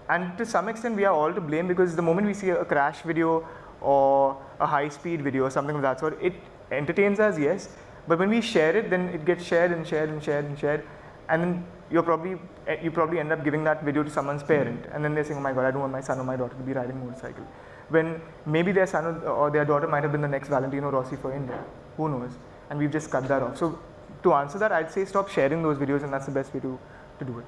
And to some extent, we are all to blame, because the moment we see a crash video or a high-speed video or something of that sort, it entertains us, yes, but when we share it, then it gets shared and shared and shared and shared, and then you probably end up giving that video to someone's parent, and then they're saying, oh my god, I don't want my son or my daughter to be riding a motorcycle, when maybe their son or their daughter might have been the next Valentino Rossi for India, who knows, and we've just cut that off. So to answer that, I'd say stop sharing those videos, and that's the best way to do it.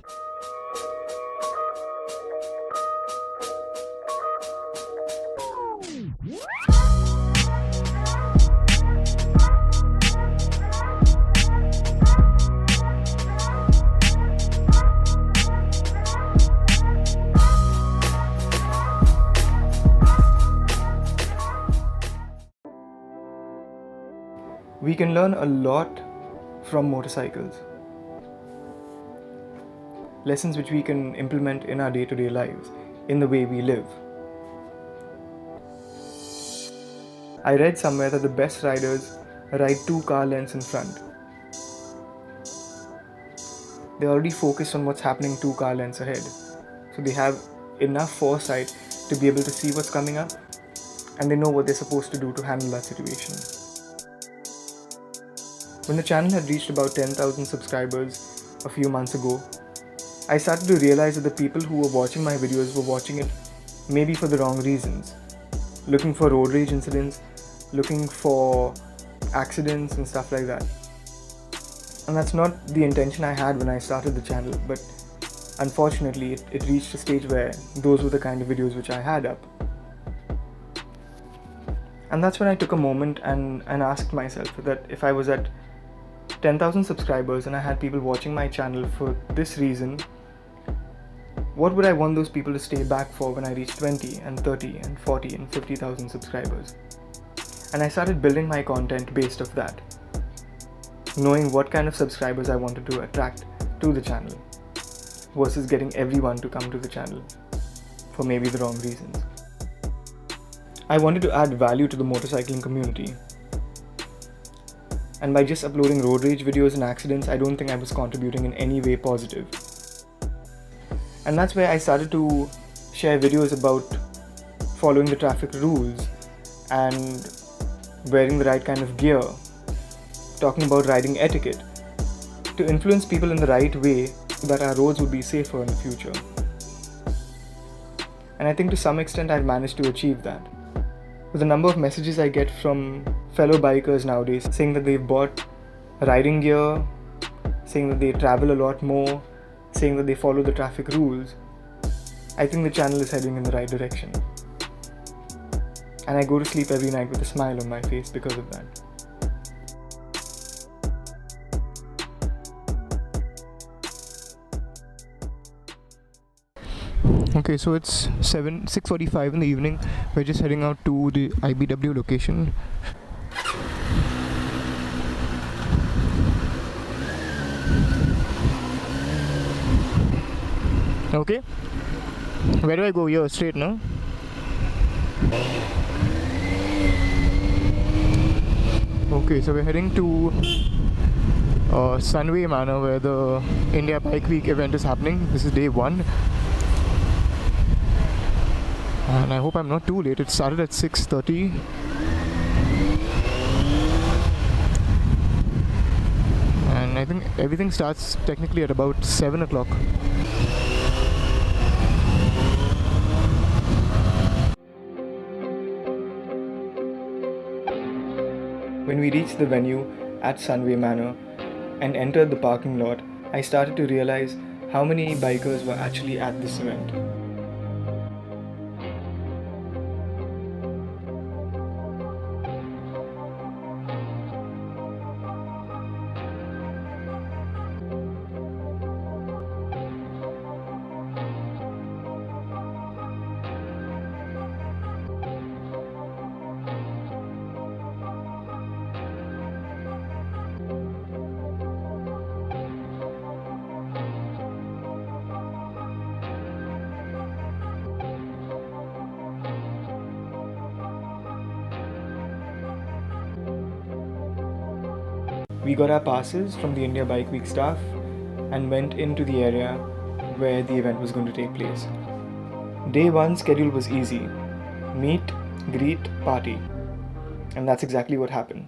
We can learn a lot from motorcycles. Lessons which we can implement in our day-to-day lives, in the way we live. I read somewhere that the best riders ride 2 car lengths in front. They're already focused on what's happening 2 car lengths ahead. So they have enough foresight to be able to see what's coming up, and they know what they're supposed to do to handle that situation. When the channel had reached about 10,000 subscribers a few months ago, I started to realize that the people who were watching my videos were watching it maybe for the wrong reasons. Looking for road rage incidents, looking for accidents and stuff like that. And that's not the intention I had when I started the channel, but unfortunately it reached a stage where those were the kind of videos which I had up. And that's when I took a moment and asked myself that if I was at 10,000 subscribers and I had people watching my channel for this reason, what would I want those people to stay back for when I reach 20 and 30 and 40 and 50,000 subscribers? And I started building my content based off that, knowing what kind of subscribers I wanted to attract to the channel versus getting everyone to come to the channel for maybe the wrong reasons. I wanted to add value to the motorcycling community. And by just uploading road rage videos and accidents, I don't think I was contributing in any way positive. And that's where I started to share videos about following the traffic rules and wearing the right kind of gear, talking about riding etiquette, to influence people in the right way so that our roads would be safer in the future. And I think to some extent I've managed to achieve that. With the number of messages I get from fellow bikers nowadays saying that they've bought riding gear, saying that they travel a lot more, saying that they follow the traffic rules, I think the channel is heading in the right direction. And I go to sleep every night with a smile on my face because of that. Okay, so it's 6:45 in the evening. We're just heading out to the IBW location. Okay, where do I go? Here, straight, no? Okay, so we're heading to Sunway Manor, where the India Bike Week event is happening. This is day 1. And I hope I'm not too late. It started at 6:30. And I think everything starts technically at about 7 o'clock. When we reached the venue at Sunway Manor and entered the parking lot, I started to realize how many bikers were actually at this event. We got our passes from the India Bike Week staff and went into the area where the event was going to take place. Day 1 schedule was easy. Meet, greet, party. And that's exactly what happened.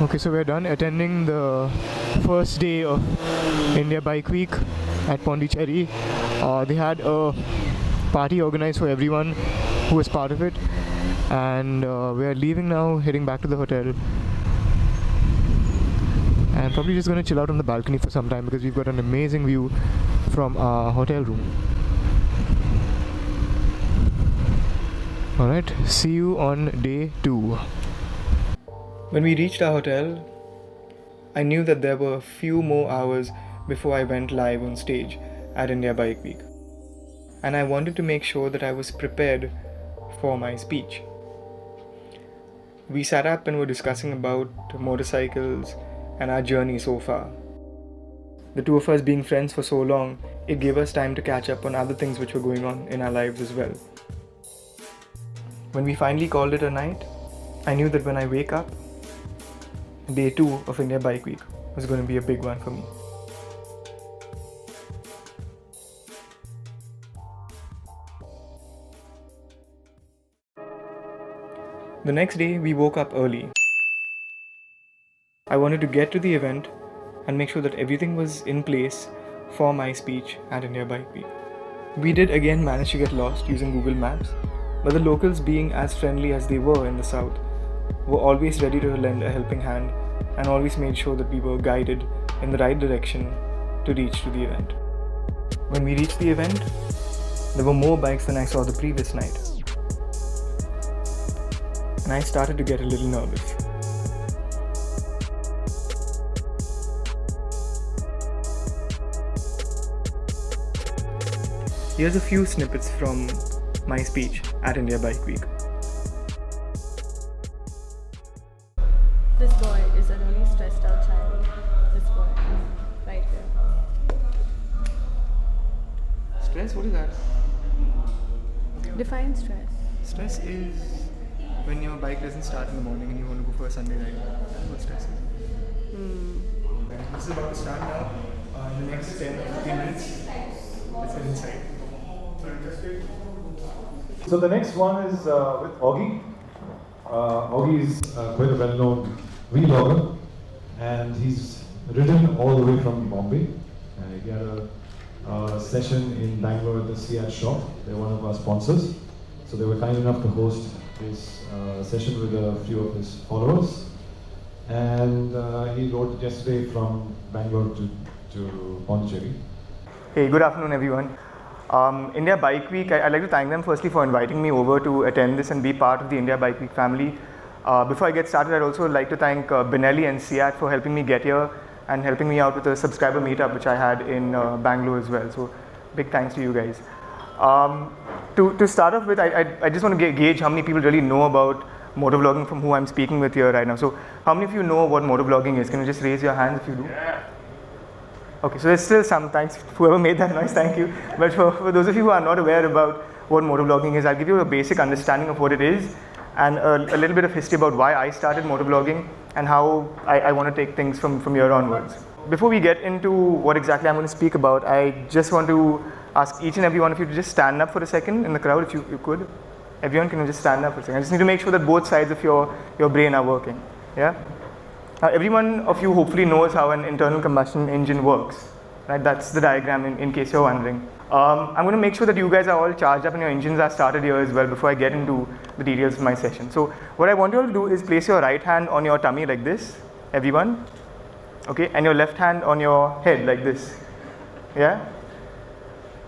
Okay, so we're done attending the first day of India Bike Week at Pondicherry. They had a party organized for everyone who was part of it, and we're leaving now, heading back to the hotel, and probably just going to chill out on the balcony for some time because we've got an amazing view from our hotel room. Alright, see you on day 2. When we reached our hotel, I knew that there were a few more hours before I went live on stage at India Bike Week. And I wanted to make sure that I was prepared for my speech. We sat up and were discussing about motorcycles and our journey so far. The two of us being friends for so long, it gave us time to catch up on other things which were going on in our lives as well. When we finally called it a night, I knew that when I wake up, day 2 of India Bike Week was going to be a big one for me. The next day, we woke up early. I wanted to get to the event and make sure that everything was in place for my speech at India Bike Week. We did again manage to get lost using Google Maps, but the locals, being as friendly as they were in the south, were always ready to lend a helping hand and always made sure that we were guided in the right direction to reach to the event. When we reached the event, there were more bikes than I saw the previous night, and I started to get a little nervous. Here's a few snippets from my speech at India Bike Week. This boy is a really stressed out child. This boy, right here. Stress? What is that? Define stress. Stress is when your bike doesn't start in the morning and you want to go for a Sunday ride. That's what stress is. This is about to start now. In the next 10 or 15 minutes, let's get inside. So the next one is with Augie. Augie is quite a well-known vlogger, and he's ridden all the way from Bombay. He had a session in Bangalore at the Seat shop. They're one of our sponsors, so they were kind enough to host this session with a few of his followers. And he rode yesterday from Bangalore to Pondicherry. Hey, good afternoon everyone. India Bike Week, I'd like to thank them firstly for inviting me over to attend this and be part of the India Bike Week family. Before I get started, I'd also like to thank Benelli and Seat for helping me get here and helping me out with a subscriber meetup which I had in Bangalore as well. So big thanks to you guys. To start off with, I just want to gauge how many people really know about motovlogging from who I'm speaking with here right now. So how many of you know what motovlogging is? Can you just raise your hands if you do? Yeah. Okay, so there's still some, thanks whoever made that noise, thank you. But for those of you who are not aware about what motovlogging is, I'll give you a basic understanding of what it is and a little bit of history about why I started motovlogging and how I want to take things from here onwards. Before we get into what exactly I'm going to speak about, I just want to ask each and every one of you to just stand up for a second in the crowd if you could. Everyone can just stand up for a second. I just need to make sure that both sides of your brain are working. Yeah? Every one of you hopefully knows how an internal combustion engine works. Right? That's the diagram in case you're wondering. I'm going to make sure that you guys are all charged up and your engines are started here as well before I get into the details of my session. So what I want you all to do is place your right hand on your tummy like this, everyone. Okay, and your left hand on your head like this. Yeah?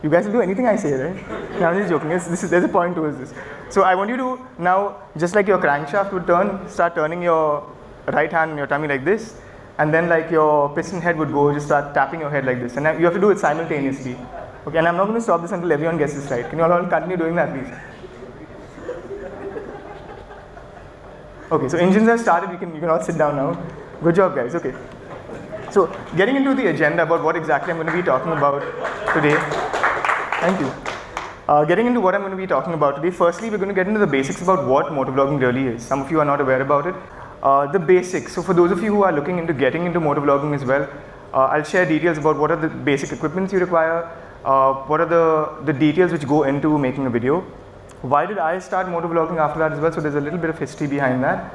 You guys will do anything I say, right? No, I'm just joking. There's a point towards this. So I want you to now, just like your crankshaft would turn, start turning your right hand on your tummy like this, and then like your piston head would go, just start tapping your head like this, and you have to do it simultaneously. Okay, and I'm not going to stop this until everyone gets this right. Can you all continue doing that, please? Okay, so engines have started. You can all sit down now. Good job, guys. Okay. So getting into the agenda about what exactly I'm going to be talking about today. Thank you. Getting into what I'm going to be talking about today. Firstly, we're going to get into the basics about what motovlogging really is. Some of you are not aware about it. The basics. So for those of you who are looking into getting into motovlogging as well, I'll share details about what are the basic equipments you require, what are the details which go into making a video. Why did I start motovlogging after that as well? So there's a little bit of history behind that.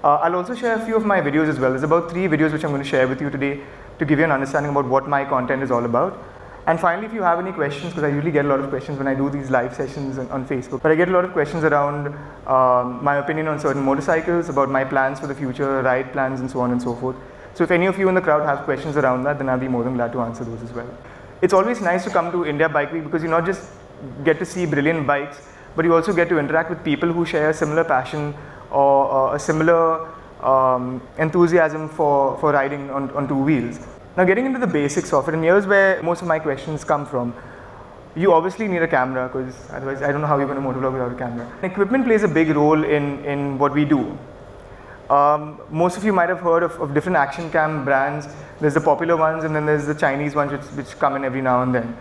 I'll also share a few of my videos as well. There's about 3 videos which I'm going to share with you today to give you an understanding about what my content is all about. And finally, if you have any questions, because I usually get a lot of questions when I do these live sessions on Facebook, but I get a lot of questions around my opinion on certain motorcycles, about my plans for the future, ride plans and so on and so forth. So if any of you in the crowd have questions around that, then I'll be more than glad to answer those as well. It's always nice to come to India Bike Week because you not just get to see brilliant bikes, but you also get to interact with people who share a similar passion or a similar enthusiasm for riding on 2 wheels. Now getting into the basics of it, and here's where most of my questions come from. You obviously need a camera because otherwise I don't know how you're going to motovlog without a camera. Equipment plays a big role in what we do. Most of you might have heard of different action cam brands. There's the popular ones and then there's the Chinese ones which come in every now and then.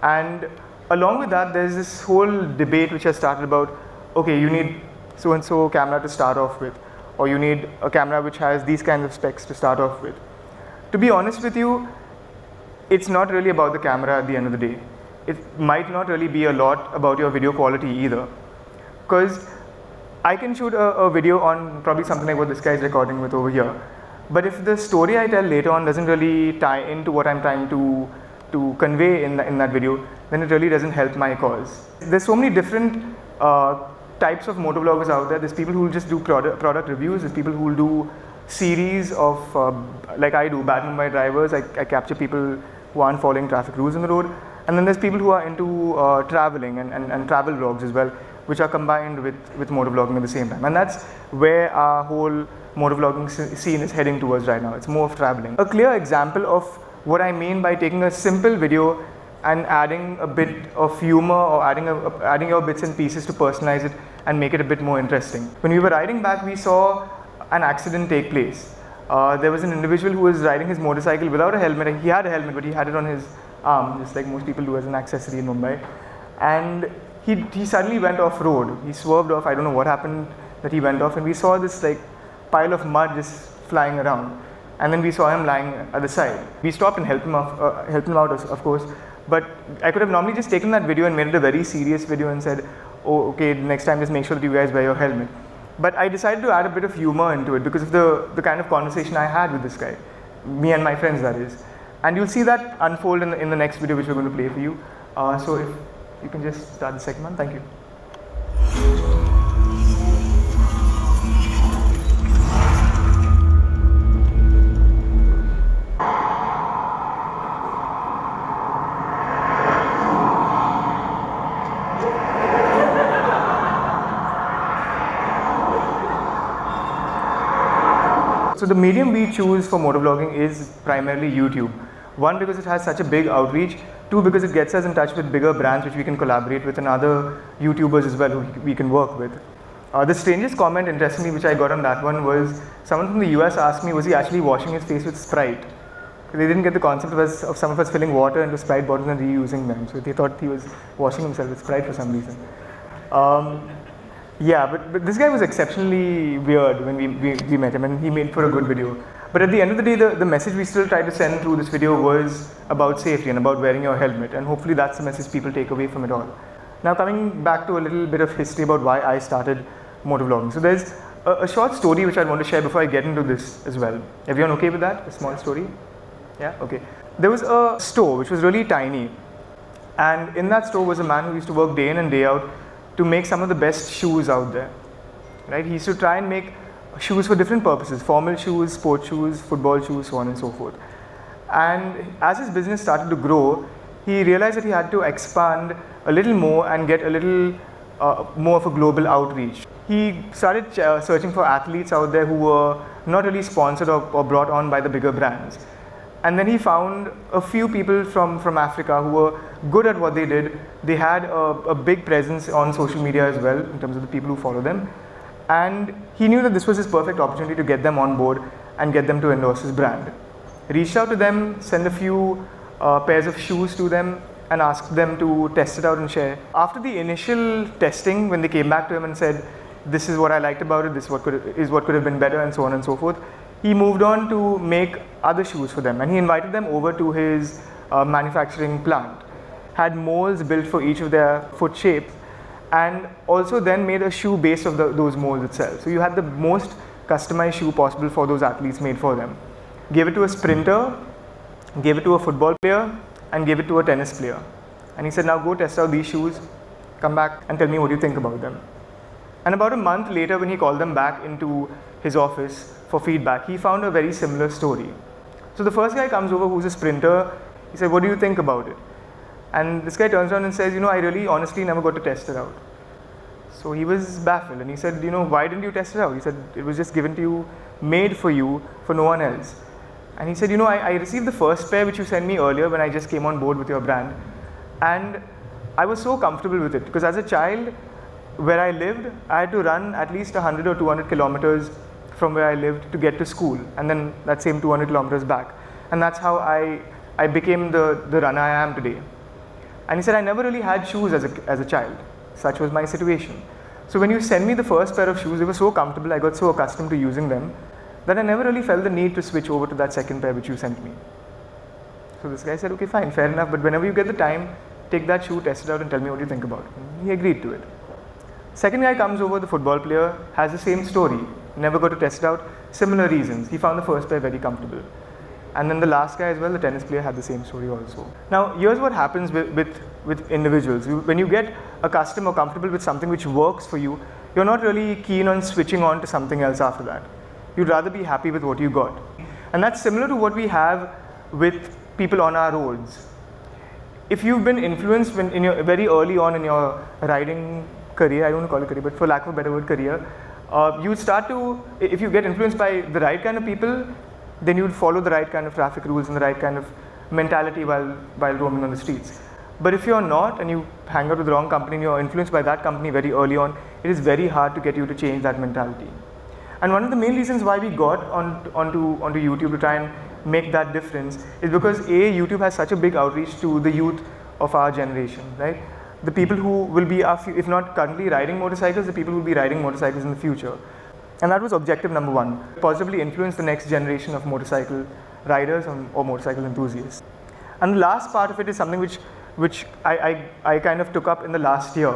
And along with that, there's this whole debate which has started about, okay, you need so and so camera to start off with, or you need a camera which has these kinds of specs to start off with. To be honest with you, it's not really about the camera at the end of the day. It might not really be a lot about your video quality either. Because I can shoot a video on probably something like what this guy is recording with over here. But if the story I tell later on doesn't really tie into what I'm trying to convey in that video, then it really doesn't help my cause. There's so many different types of motovloggers out there. There's people who will just do product reviews. There's people who will do series of, like I do, bad Mumbai drivers. I capture people who aren't following traffic rules on the road. And then there's people who are into traveling and travel vlogs as well, which are combined with motovlogging at the same time. And that's where our whole motovlogging scene is heading towards right now. It's more of traveling. A clear example of what I mean by taking a simple video and adding a bit of humor or adding your bits and pieces to personalize it and make it a bit more interesting. When we were riding back, we saw an accident take place. There was an individual who was riding his motorcycle without a helmet. He had a helmet, but he had it on his arm, just like most people do as an accessory in Mumbai. And he suddenly went off road. He swerved off. I don't know what happened that he went off, and we saw this like pile of mud just flying around. And then we saw him lying at the side. We stopped and helped him out, of course. But I could have normally just taken that video and made it a very serious video and said, oh, okay, next time just make sure that you guys wear your helmet. But I decided to add a bit of humor into it because of the kind of conversation I had with this guy. Me and my friends, that is. And you'll see that unfold in the next video which we're going to play for you. So if you can just start the second one, thank you. So the medium we choose for motovlogging is primarily YouTube. 1, because it has such a big outreach. 2, because it gets us in touch with bigger brands which we can collaborate with and other YouTubers as well who we can work with. The strangest comment, interestingly, which I got on that one was someone from the US asked me, was he actually washing his face with Sprite? They didn't get the concept of some of us filling water into Sprite bottles and reusing them. So they thought he was washing himself with Sprite for some reason. Yeah, but this guy was exceptionally weird when we met him, and he made for a good video. But at the end of the day, the message we still tried to send through this video was about safety and about wearing your helmet, and hopefully that's the message people take away from it all. Now coming back to a little bit of history about why I started motovlogging. So there's a short story which I want to share before I get into this as well. Everyone okay with that? A small story? Yeah? Okay. There was a store which was really tiny, and in that store was a man who used to work day in and day out to make some of the best shoes out there, right? He used to try and make shoes for different purposes, formal shoes, sports shoes, football shoes, so on and so forth. And as his business started to grow, he realized that he had to expand a little more and get a little more of a global outreach. He started searching for athletes out there who were not really sponsored or brought on by the bigger brands. And then he found a few people from Africa who were good at what they did. They had a big presence on social media as well in terms of the people who follow them. And he knew that this was his perfect opportunity to get them on board and get them to endorse his brand. Reached out to them, sent a few pairs of shoes to them and asked them to test it out and share. After the initial testing, when they came back to him and said, this is what I liked about it, this is what could have been better, and so on and so forth, he moved on to make other shoes for them, and he invited them over to his manufacturing plant, had molds built for each of their foot shapes, and also then made a shoe based on those molds itself. So you had the most customized shoe possible for those athletes made for them. Gave it to a sprinter, gave it to a football player, and gave it to a tennis player. And he said, now go test out these shoes, come back and tell me what you think about them. And about a month later, when he called them back into his office for feedback, he found a very similar story. So the first guy comes over who's a sprinter. He said, what do you think about it? And this guy turns around and says, I really honestly never got to test it out. So he was baffled and he said, why didn't you test it out? He said, it was just given to you, made for you, for no one else. And he said, I received the first pair which you sent me earlier when I just came on board with your brand. And I was so comfortable with it because as a child, where I lived, I had to run at least 100 or 200 kilometers from where I lived to get to school, and then that same 200 kilometers back. And that's how I became the runner I am today. And he said, I never really had shoes as a child. Such was my situation. So when you sent me the first pair of shoes, they were so comfortable, I got so accustomed to using them, that I never really felt the need to switch over to that second pair which you sent me. So this guy said, okay, fine, fair enough, but whenever you get the time, take that shoe, test it out and tell me what you think about it. And he agreed to it. Second guy comes over, the football player, has the same story, never got to test it out, similar reasons. He found the first pair very comfortable. And then the last guy as well, the tennis player, had the same story also. Now, here's what happens with individuals. When you get accustomed or comfortable with something which works for you, you're not really keen on switching on to something else after that. You'd rather be happy with what you got. And that's similar to what we have with people on our roads. If you've been influenced very early on in your riding career, I don't want to call it career, but for lack of a better word, career, you start to, if you get influenced by the right kind of people, then you'd follow the right kind of traffic rules and the right kind of mentality while roaming on the streets. But if you're not and you hang out with the wrong company and you're influenced by that company very early on, it is very hard to get you to change that mentality. And one of the main reasons why we got onto YouTube to try and make that difference is because YouTube has such a big outreach to the youth of our generation, right? The people who will be, if not currently riding motorcycles, the people who will be riding motorcycles in the future. And that was objective number one, positively influence the next generation of motorcycle riders or motorcycle enthusiasts. And the last part of it is something which I kind of took up in the last year.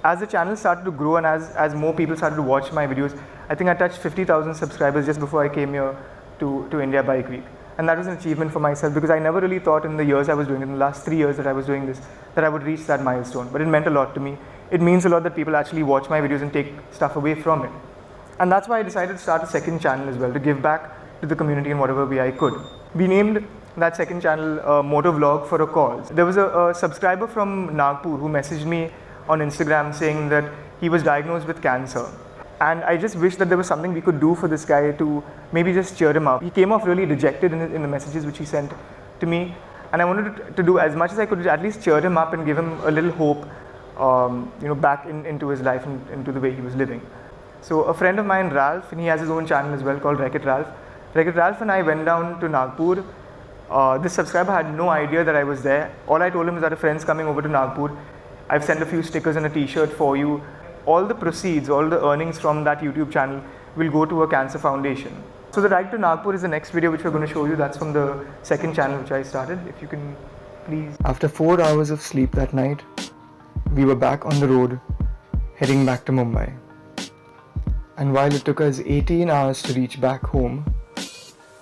As the channel started to grow and as more people started to watch my videos, I think I touched 50,000 subscribers just before I came here to India Bike Week. And that was an achievement for myself because I never really thought in the years I was doing it, in the last 3 years that I was doing this, that I would reach that milestone. But it meant a lot to me. It means a lot that people actually watch my videos and take stuff away from it. And that's why I decided to start a second channel as well, to give back to the community in whatever way I could. We named that second channel Motovlog for a cause. There was a subscriber from Nagpur who messaged me on Instagram saying that he was diagnosed with cancer. And I just wish that there was something we could do for this guy to maybe just cheer him up. He came off really dejected in the messages which he sent to me. And I wanted to do as much as I could to at least cheer him up and give him a little hope back into his life and into the way he was living. So a friend of mine, Ralph, and he has his own channel as well called Wreck-It Ralph. Wreck-It Ralph and I went down to Nagpur. This subscriber had no idea that I was there. All I told him is that a friend's coming over to Nagpur. I've sent a few stickers and a t-shirt for you. All the proceeds, all the earnings from that YouTube channel will go to a cancer foundation. So the ride to Nagpur is the next video which we're going to show you. That's from the second channel which I started. If you can please. After 4 hours of sleep that night, we were back on the road, heading back to Mumbai. And while it took us 18 hours to reach back home,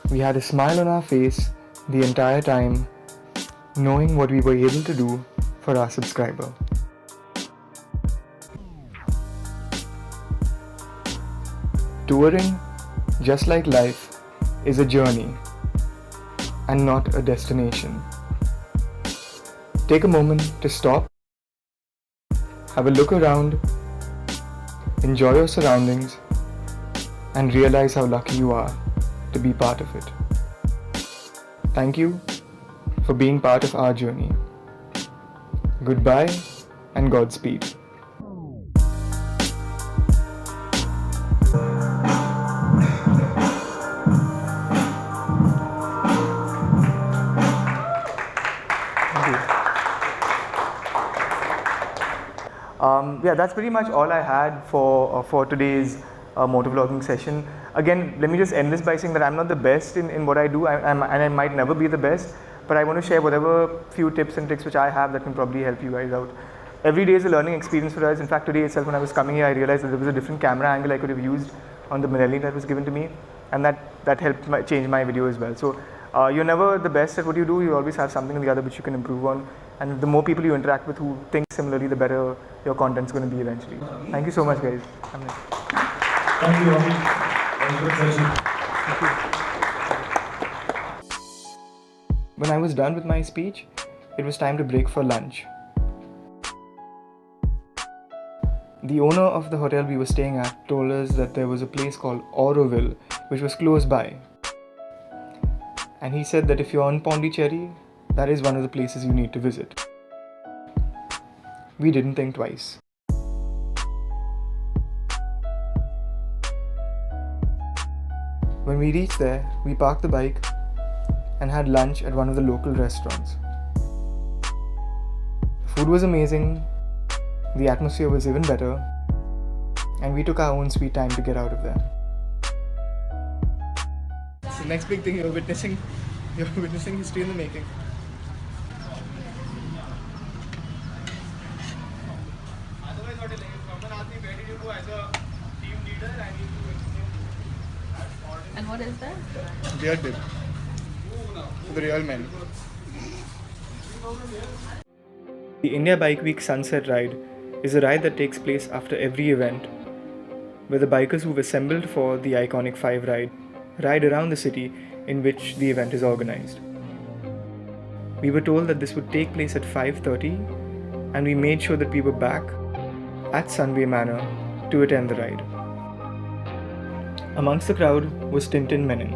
we had a smile on our face the entire time, knowing what we were able to do for our subscriber. Touring, just like life, is a journey and not a destination. Take a moment to stop, have a look around, enjoy your surroundings, and realize how lucky you are to be part of it. Thank you for being part of our journey. Goodbye and Godspeed. Yeah, that's pretty much all I had for today's motovlogging session. Again, let me just end this by saying that I'm not the best in what I do, and I might never be the best, but I want to share whatever few tips and tricks which I have that can probably help you guys out. Every day is a learning experience for us. In fact, today itself when I was coming here, I realized that there was a different camera angle I could have used on the Menon that was given to me, and that helped change my video as well. So you're never the best at what you do. You always have something or the other which you can improve on, and the more people you interact with who think similarly, the better your content's going to be eventually. Thank you so much, guys. Thank you, Robbie. That was a good session. Thank you. When I was done with my speech, it was time to break for lunch. The owner of the hotel we were staying at told us that there was a place called Auroville which was close by. And he said that if you're on Pondicherry, that is one of the places you need to visit. We didn't think twice. When we reached there, we parked the bike and had lunch at one of the local restaurants. The food was amazing, the atmosphere was even better, and we took our own sweet time to get out of there. The next big thing you're witnessing history in the making. And what is that? Beard dip. For the real men. The India Bike Week Sunset Ride is a ride that takes place after every event, where the bikers who've assembled for the iconic 5 ride around the city in which the event is organized. We were told that this would take place at 5:30, and we made sure that we were back at Sunway Manor to attend the ride. Amongst the crowd was Tintin Menon,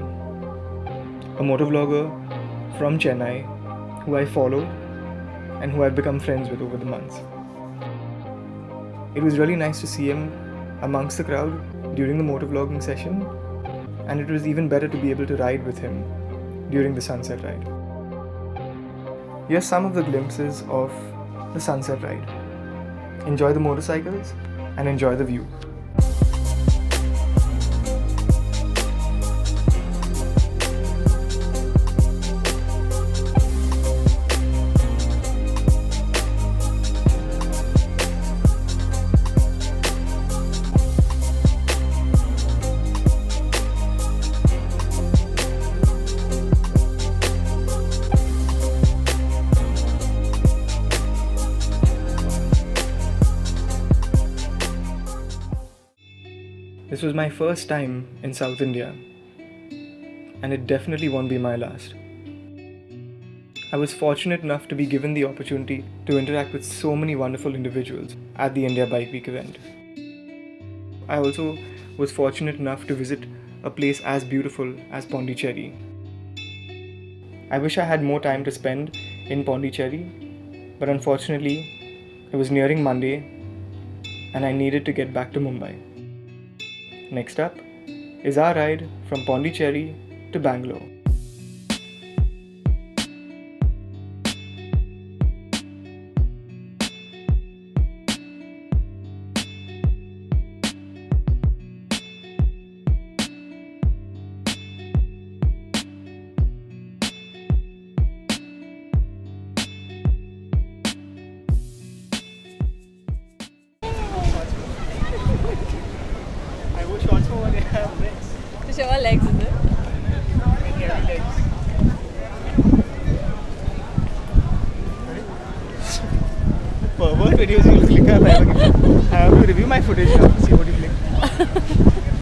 a motovlogger from Chennai who I follow and who I've become friends with over the months. It was really nice to see him amongst the crowd during the motovlogging session, and it was even better to be able to ride with him during the sunset ride. Here's some of the glimpses of the sunset ride. Enjoy the motorcycles and enjoy the view. This was my first time in South India, and it definitely won't be my last. I was fortunate enough to be given the opportunity to interact with so many wonderful individuals at the India Bike Week event. I also was fortunate enough to visit a place as beautiful as Pondicherry. I wish I had more time to spend in Pondicherry, but unfortunately, it was nearing Monday and I needed to get back to Mumbai. Next up is our ride from Pondicherry to Bangalore. I would shorts for when they have legs. To show our legs, is it? Heavy legs. Pervert videos you will click on. I have to review my footage now to see what you click.